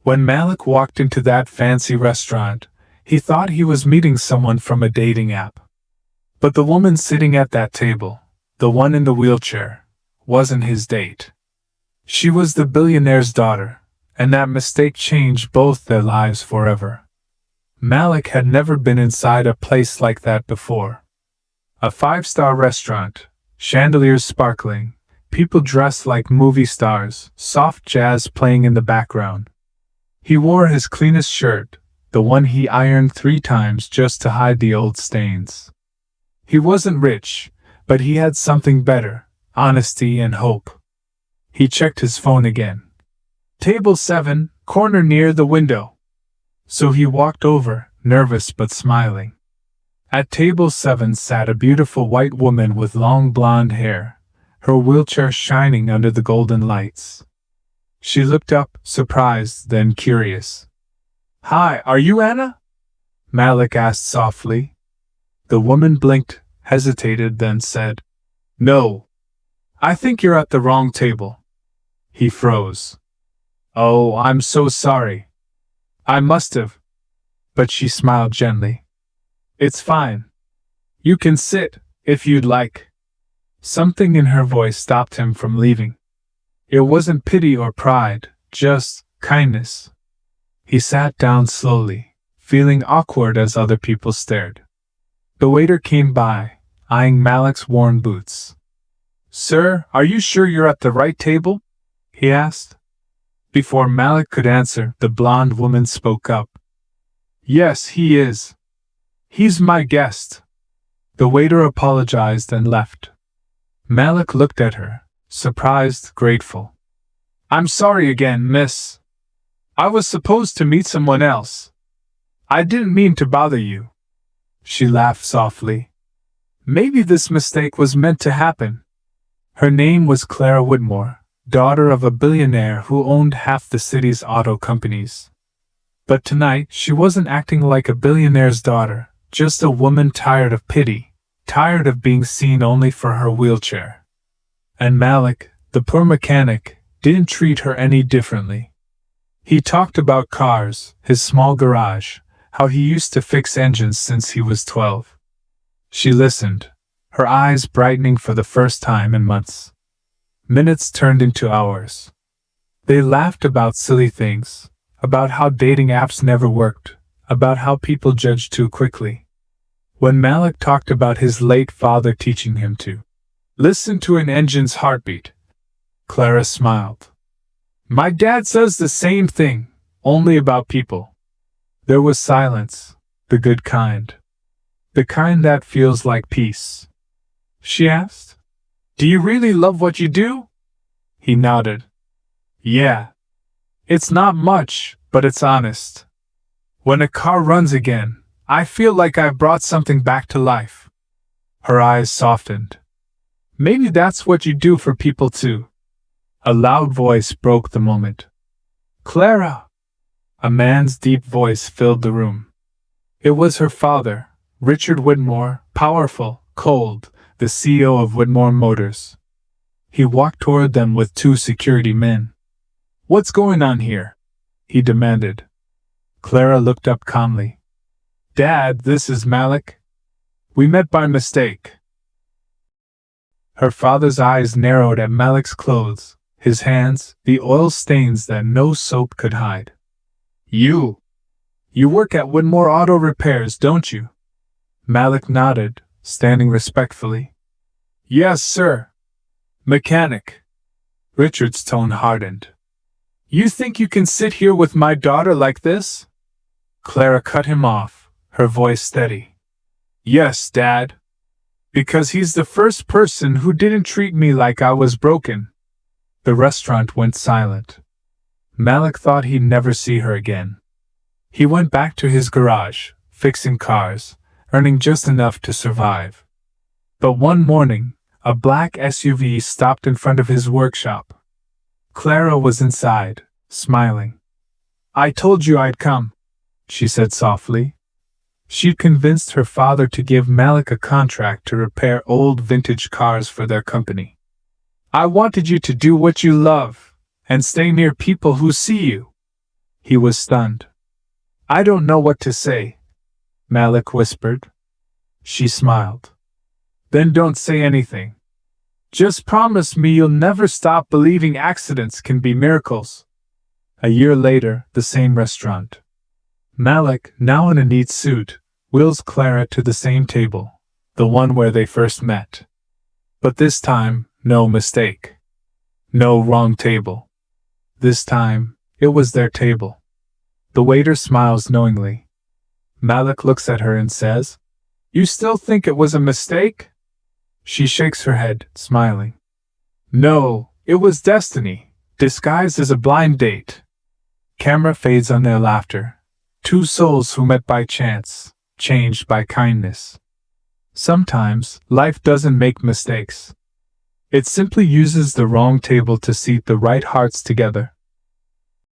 When Malik walked into that fancy restaurant, he thought he was meeting someone from a dating app. But the woman sitting at that table, the one in the wheelchair, wasn't his date. She was the billionaire's daughter, and that mistake changed both their lives forever. Malik had never been inside a place like that before. A five-star restaurant, chandeliers sparkling, people dressed like movie stars, soft jazz playing in the background. He wore his cleanest shirt, the one he ironed 3 times just to hide the old stains. He wasn't rich, but he had something better, honesty and hope. He checked his phone again. Table 7, corner near the window. So he walked over, nervous but smiling. At table 7 sat a beautiful white woman with long blonde hair, her wheelchair shining under the golden lights. She looked up, surprised, then curious. "Hi, are you Anna?" Malik asked softly. The woman blinked, hesitated, then said, "No. I think you're at the wrong table." He froze. "Oh, I'm so sorry. I must have." But she smiled gently. "It's fine. You can sit, if you'd like." Something in her voice stopped him from leaving. It wasn't pity or pride, just kindness. He sat down slowly, feeling awkward as other people stared. The waiter came by, eyeing Malik's worn boots. "Sir, are you sure you're at the right table?" he asked. Before Malik could answer, the blonde woman spoke up. "Yes, he is. He's my guest." The waiter apologized and left. Malik looked at her, surprised, grateful. "I'm sorry again, miss. I was supposed to meet someone else. I didn't mean to bother you." She laughed softly. Maybe this mistake was meant to happen. Her name was Clara Whitmore, daughter of a billionaire who owned half the city's auto companies. But tonight she wasn't acting like a billionaire's daughter, just a woman tired of pity, tired of being seen only for her wheelchair. And Malik, the poor mechanic, didn't treat her any differently. He talked about cars, his small garage, how he used to fix engines since he was 12. She listened, her eyes brightening for the first time in months. Minutes turned into hours. They laughed about silly things, about how dating apps never worked, about how people judged too quickly. When Malik talked about his late father teaching him to listen to an engine's heartbeat, Clara smiled. "My dad says the same thing, only about people." There was silence, the good kind. The kind that feels like peace. She asked, "Do you really love what you do?" He nodded. "Yeah. It's not much, but it's honest. When a car runs again, I feel like I've brought something back to life." Her eyes softened. "Maybe that's what you do for people too." A loud voice broke the moment. "Clara!" A man's deep voice filled the room. It was her father, Richard Whitmore, powerful, cold, the CEO of Whitmore Motors. He walked toward them with 2 security men. "What's going on here?" he demanded. Clara looked up calmly. "Dad, this is Malik. We met by mistake." Her father's eyes narrowed at Malik's clothes, his hands, the oil stains that no soap could hide. You work at Whitmore Auto Repairs, don't you?" Malik nodded, standing respectfully. "Yes, sir. Mechanic." Richard's tone hardened. "You think you can sit here with my daughter like this?" Clara cut him off, her voice steady. "Yes, Dad. Because he's the first person who didn't treat me like I was broken." The restaurant went silent. Malik thought he'd never see her again. He went back to his garage, fixing cars, earning just enough to survive. But one morning, a black SUV stopped in front of his workshop. Clara was inside, smiling. "I told you I'd come," she said softly. She'd convinced her father to give Malik a contract to repair old vintage cars for their company. "I wanted you to do what you love, and stay near people who see you." He was stunned. I don't know what to say, Malik whispered. She smiled. Then don't say anything. Just promise me you'll never stop believing accidents can be miracles. A year later, the same restaurant. Malik, now in a neat suit, wheels Clara to the same table, the one where they first met. But this time, no mistake. No wrong table. This time, it was their table. The waiter smiles knowingly. Malik looks at her and says, You still think it was a mistake? She shakes her head, smiling. No, it was destiny, disguised as a blind date. Camera fades on their laughter. Two souls who met by chance, changed by kindness. Sometimes, life doesn't make mistakes. It simply uses the wrong table to seat the right hearts together.